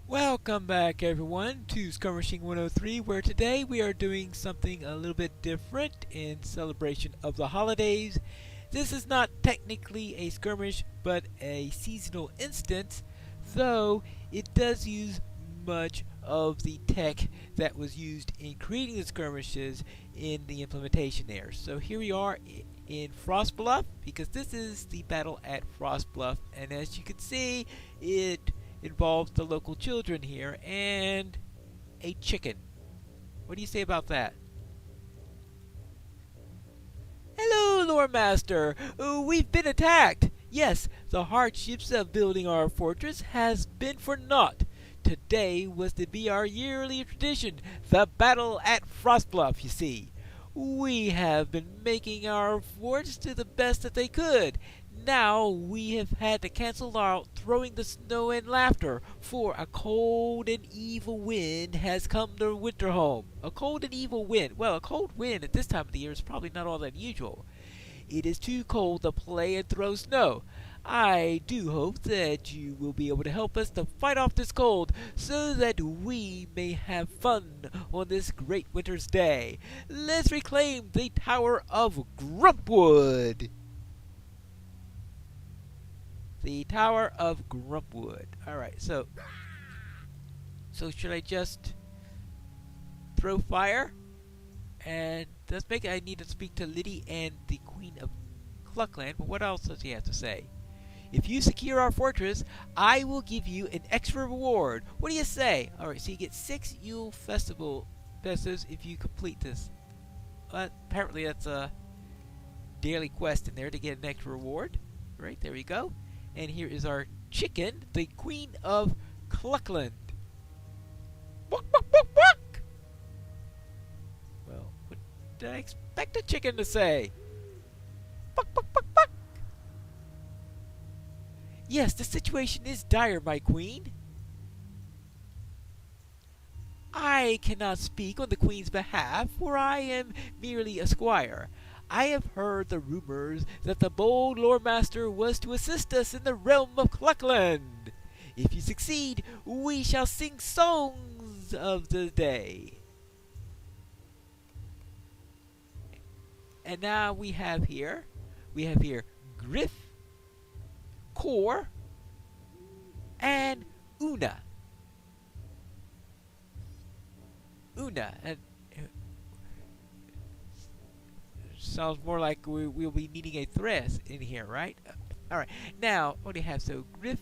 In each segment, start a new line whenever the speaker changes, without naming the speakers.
Welcome back everyone to Skirmishing 103, where today we are doing something a little bit different in celebration of the holidays. This is not technically a skirmish but a seasonal instance, though it does use much of the tech that was used in creating the skirmishes in the implementation there. So here we are in Frostbluff, because this is the battle at Frostbluff, and as you can see, it involves the local children here and a chicken. What do you say about that? Hello, Lord Master. We've been attacked. Yes, the hardships of building our fortress has been for naught. Today was to be our yearly tradition, the battle at Frostbluff, you see. We have been making our forts to the best that they could. Now we have had to cancel out throwing the snow and laughter, for a cold and evil wind has come to Winterhome. A cold and evil wind. Well, a cold wind at this time of the year is probably not all that usual. It is too cold to play and throw snow. I do hope that you will be able to help us to fight off this cold, so that we may have fun on this great winter's day. Let's reclaim the Tower of Grumpwood. The Tower of Grumpwood. Alright, so should I just throw fire? And let's make it, I need to speak to Liddy and the Queen of Cluckland, but what else does he have to say? If you secure our fortress, I will give you an extra reward. What do you say? Alright, so you get 6 Yule Festival festivals if you complete this. Apparently that's a daily quest in there to get an extra reward. Right, there we go. And here is our chicken, the Queen of Cluckland. Buck, buck, buck, buck! Well, what did I expect a chicken to say? Buck, buck, buck, buck! Yes, the situation is dire, my queen. I cannot speak on the queen's behalf, for I am merely a squire. I have heard the rumors that the bold Lord Master was to assist us in the realm of Cluckland. If you succeed, we shall sing songs of the day. And now we have here Griff, Core, and Una. And sounds more like we'll be needing a thread in here, right? Alright, now, what do you have? So, Griff.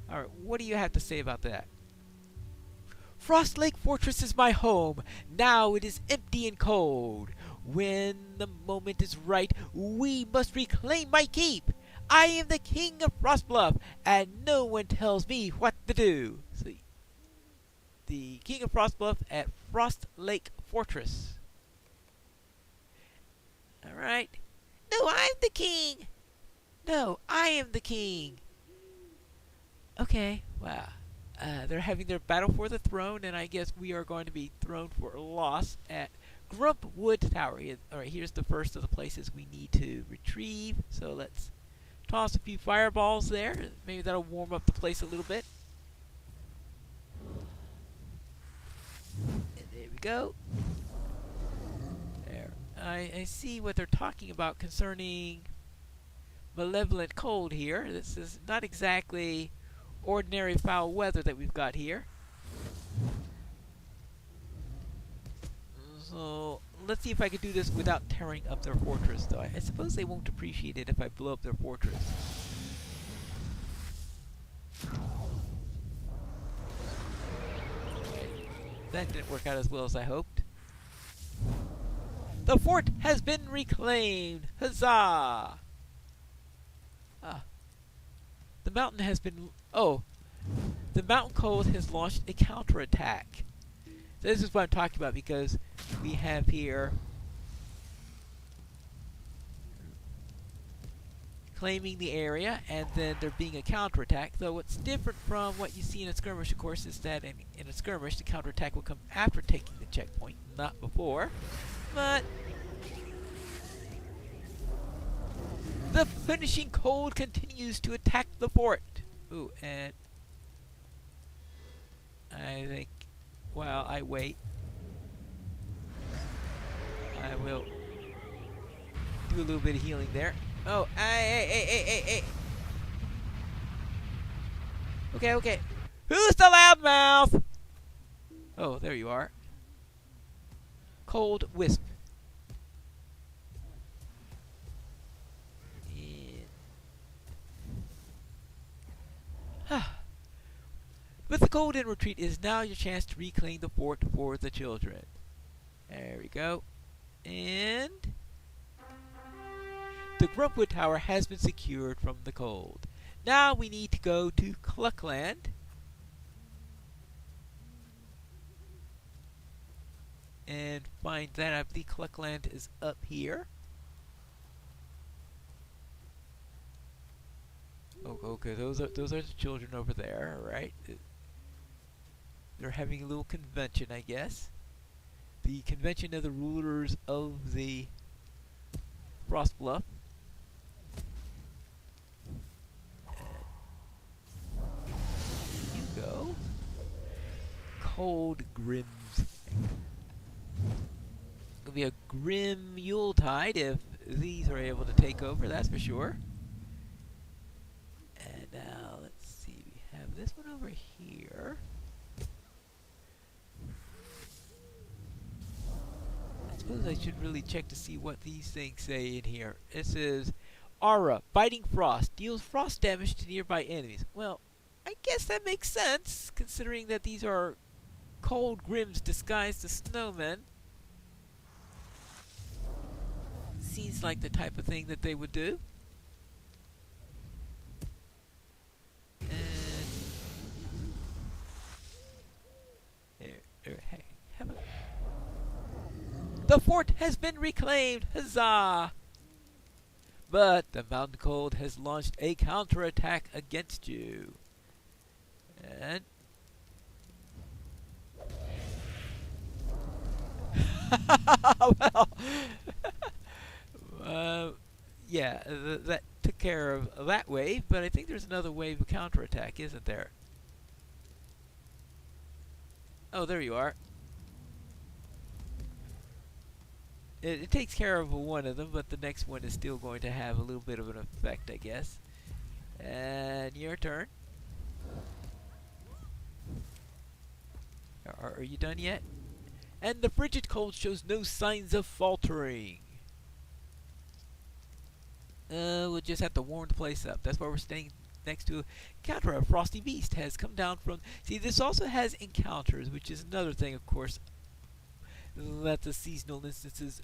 Alright, what do you have to say about that? Frost Lake Fortress is my home. Now it is empty and cold. When the moment is right, we must reclaim my keep. I am the king of Frostbluff, and no one tells me what to do. So, the king of Frostbluff at Frost Lake Fortress. Alright. No, I'm the king! No, I am the king! Okay, wow. They're having their battle for the throne, and I guess we are going to be thrown for a loss at Grumpwood Tower. Alright, here's the first of the places we need to retrieve. So let's toss a few fireballs there. Maybe that'll warm up the place a little bit. And there we go. There. I see what they're talking about concerning malevolent cold here. This is not exactly ordinary foul weather that we've got here. So let's see if I can do this without tearing up their fortress, though. I suppose they won't appreciate it if I blow up their fortress. That didn't work out as well as I hoped. The fort has been reclaimed! Huzzah! The mountain has been... Oh. The mountain cold has launched a counterattack. So this is what I'm talking about, because we have here claiming the area, and then there being a counterattack. Though what's different from what you see in a skirmish, of course, is that in a skirmish, the counterattack will come after taking the checkpoint, not before. But the finishing cold continues to attack the fort. Ooh, and I wait, I will do a little bit of healing there. Oh, hey. Okay, okay. Who's the loudmouth? Oh, there you are. Cold Wisp. With the cold in retreat, it is now your chance to reclaim the fort for the children. There we go. And the Grumpwood Tower has been secured from the cold. Now we need to go to Cluckland. And find that. I believe Cluckland is up here. Oh, okay, those are the children over there, right? They're having a little convention, I guess. The convention of the rulers of the Frostbluff. You go. Cold Grims. It'll be a grim Yuletide if these are able to take over, that's for sure. And now, let's see, we have this one over here. I suppose I should really check to see what these things say in here. It says, Aura, Biting Frost, deals frost damage to nearby enemies. Well, I guess that makes sense, considering that these are cold grims disguised as snowmen. Seems like the type of thing that they would do. Hey, the fort has been reclaimed! Huzzah! But the mountain cold has launched a counterattack against you. And well, yeah, that took care of that wave, but I think there's another wave of counterattack, isn't there? Oh, there you are. It takes care of one of them, but the next one is still going to have a little bit of an effect, I guess. And your turn. Are you done yet? And the frigid cold shows no signs of faltering. We'll just have to warm the place up. That's why we're staying next to a encounter. A frosty beast has come down from... See, this also has encounters, which is another thing, of course, that the seasonal instances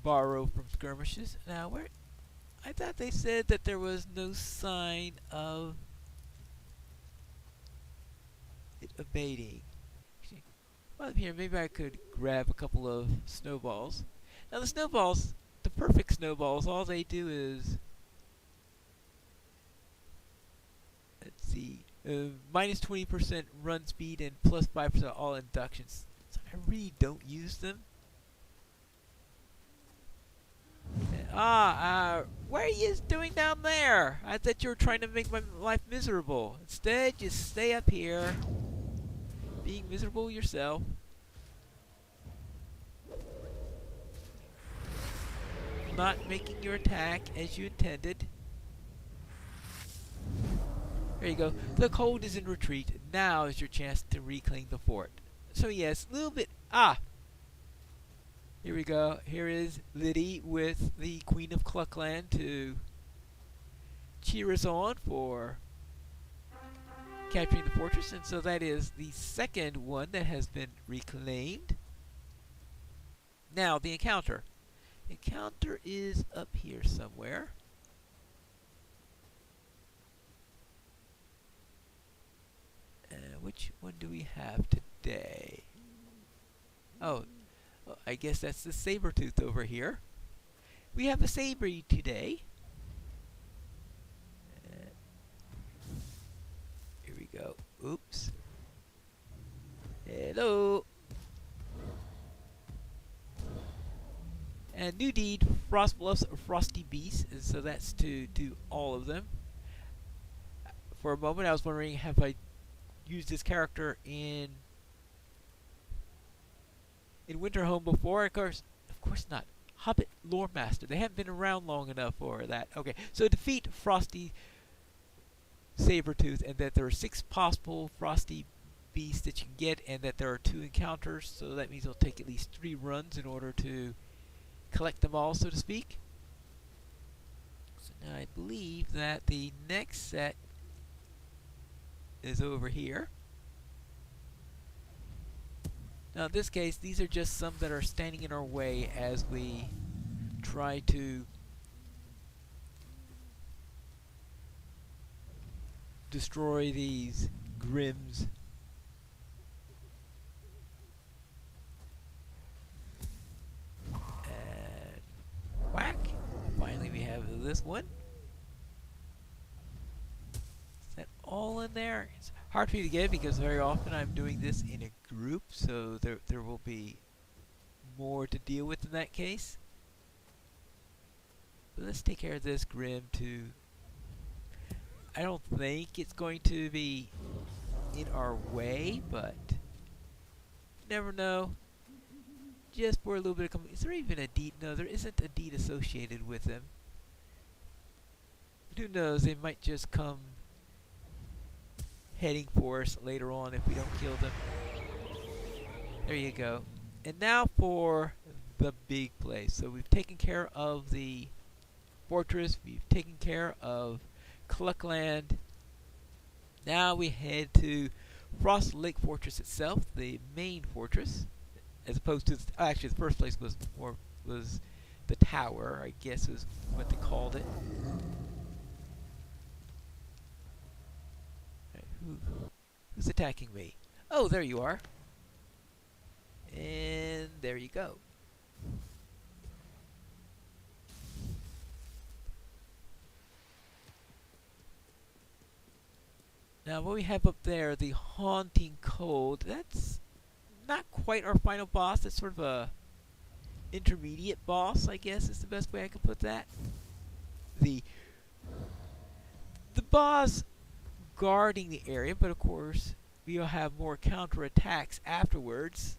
borrow from skirmishes. Now, where... I thought they said that there was no sign of it abating. Well, here, maybe I could grab a couple of snowballs. Now, the snowballs, the perfect snowballs, all they do is... Let's see. Minus 20% run speed and plus 5% all inductions. So I really don't use them. What are you doing down there? I thought you were trying to make my life miserable. Instead, just stay up here, being miserable yourself. Not making your attack as you intended. There you go. The cold is in retreat. Now is your chance to reclaim the fort. So yes, a little bit... Here we go. Here is Liddy with the Queen of Cluckland to cheer us on for capturing the fortress. And so that is the second one that has been reclaimed. Now, the encounter. The encounter is up here somewhere. Which one do we have today? Oh, I guess that's the Sabertooth over here. We have a Saber today. Here we go. Oops. Hello. And new deed, Frostbluff's Frosty Beast. And so that's to do all of them. For a moment, I was wondering, have I used this character in in Winterhome before? Of course not. Hobbit Lore Master. They haven't been around long enough for that. Okay, so defeat Frosty Sabretooth, and that there are 6 possible Frosty beasts that you can get, and that there are 2 encounters, so that means it'll take at least 3 runs in order to collect them all, so to speak. So now I believe that the next set is over here. Now in this case, these are just some that are standing in our way as we try to destroy these Grims. And whack! Finally we have this one. Is that all in there? It's hard for you to get because very often I'm doing this in a group, so there will be more to deal with in that case. But let's take care of this Grim too. I don't think it's going to be in our way, but you never know. Just for a little bit of is there even a deed? No, there isn't a deed associated with them. But who knows, they might just come heading for us later on if we don't kill them. There you go. And now for the big place. So we've taken care of the fortress, we've taken care of Cluckland. Now we head to Frost Lake Fortress itself, the main fortress, as opposed to actually the first place was the tower, I guess is what they called it. Right, who's attacking me? Oh, there you are. And there you go. Now what we have up there, the Haunting Cold, that's not quite our final boss. It's sort of a intermediate boss, I guess is the best way I could put that. The boss guarding the area, but of course we'll have more counterattacks afterwards.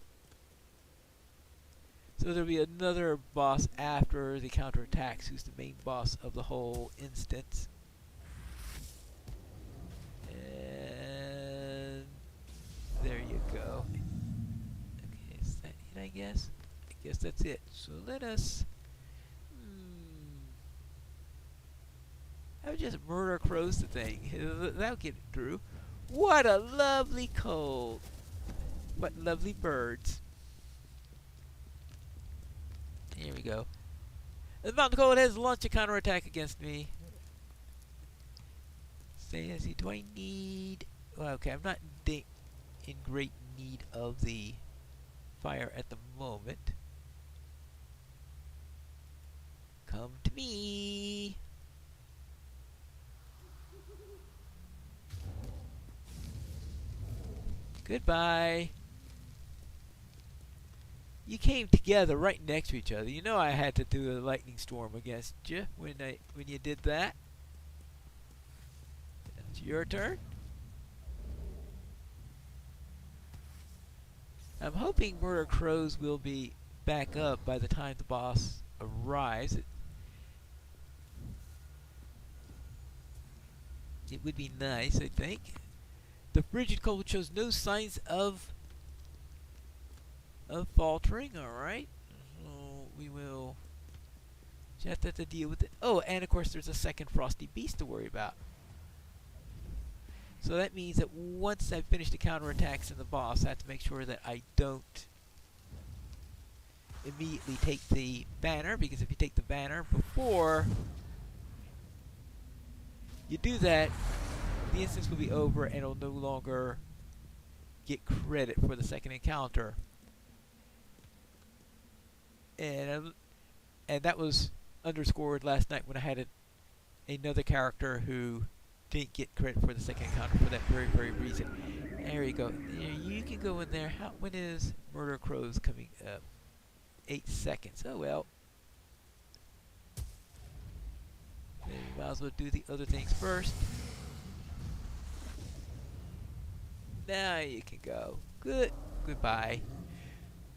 So there'll be another boss after the counterattacks, who's the main boss of the whole instance. And there you go. Okay, is that it, I guess? I guess that's it. So let us... I would just murder crows the thing. That'll get it through. What a lovely cold. What lovely birds. Here we go. The mountain cold has launched a counterattack against me. Say, do I need... Well, okay, I'm not in great need of the fire at the moment. Come to me. Goodbye. You came together right next to each other. You know I had to do a lightning storm against you when you did that. It's your turn. I'm hoping Murder Crows will be back up by the time the boss arrives. It would be nice, I think. The frigid cold shows no signs of faltering. Alright. So we will just have to deal with it. Oh, and of course there's a second Frosty Beast to worry about. So that means that once I've finished the counterattacks in the boss, I have to make sure that I don't immediately take the banner, because if you take the banner before you do that, the instance will be over and it'll no longer get credit for the second encounter. And that was underscored last night when I had another character who didn't get credit for the second encounter for that very, very reason. There you go. You can go in there. When is Murder Crows coming up? 8 seconds. Oh well. Maybe might as well do the other things first. Now you can go. Goodbye.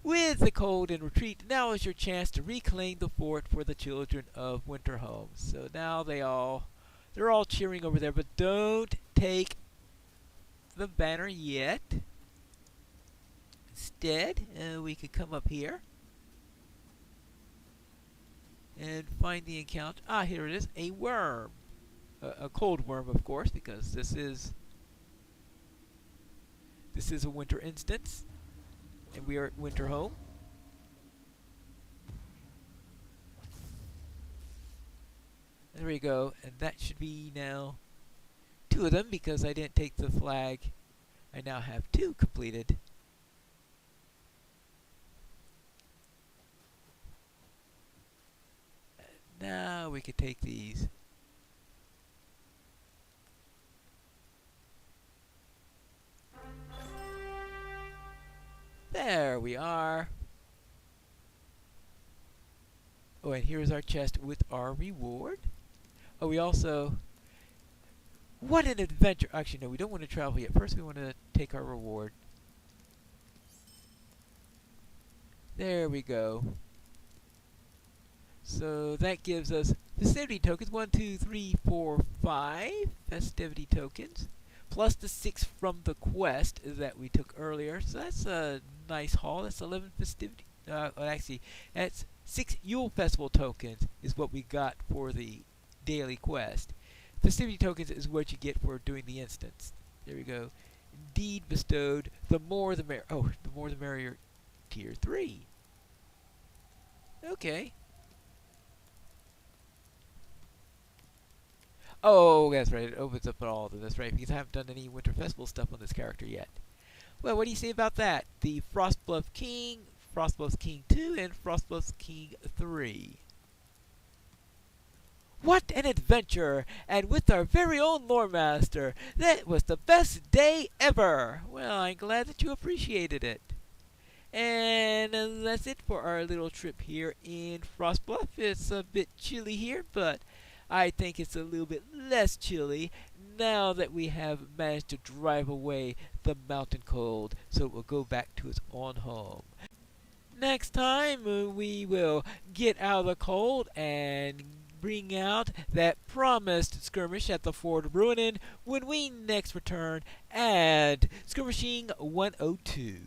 With the cold in retreat, now is your chance to reclaim the fort for the children of Winterhome. So now they're all cheering over there, but don't take the banner yet. Instead, we could come up here and find the encounter. Ah, here it is, a worm. A cold worm, of course, because this is a winter instance, and we are at Winterhome. There we go, and that should be now 2 of them because I didn't take the flag. I now have 2 completed. Now we could take these. There we are. Oh, and here's our chest with our reward. Oh, we also... What an adventure! Actually, no, we don't want to travel yet. First, we want to take our reward. There we go. So that gives us festivity tokens. 1, 2, 3, 4, 5 festivity tokens. Plus the 6 from the quest that we took earlier. So that's a nice haul. That's 11 festivity. Well, actually, that's 6 Yule Festival tokens is what we got for the daily quest. Festivity tokens is what you get for doing the instance. There we go. Indeed bestowed. The more the merrier. Oh, the more the merrier. Tier 3. Okay. Oh, that's right. It opens up all of this, right? Because I haven't done any Winter Festival stuff on this character yet. Well, what do you say about that? The Frostbluff King, Frostbluff King 2, and Frostbluff King 3. What an adventure! And with our very own lore master! That was the best day ever! Well, I'm glad that you appreciated it. And that's it for our little trip here in Frostbluff. It's a bit chilly here, but I think it's a little bit less chilly now that we have managed to drive away the mountain cold, so it will go back to its own home. Next time, we will get out of the cold and bring out that promised skirmish at the Fort of Ruinin when we next return at Skirmishing 102.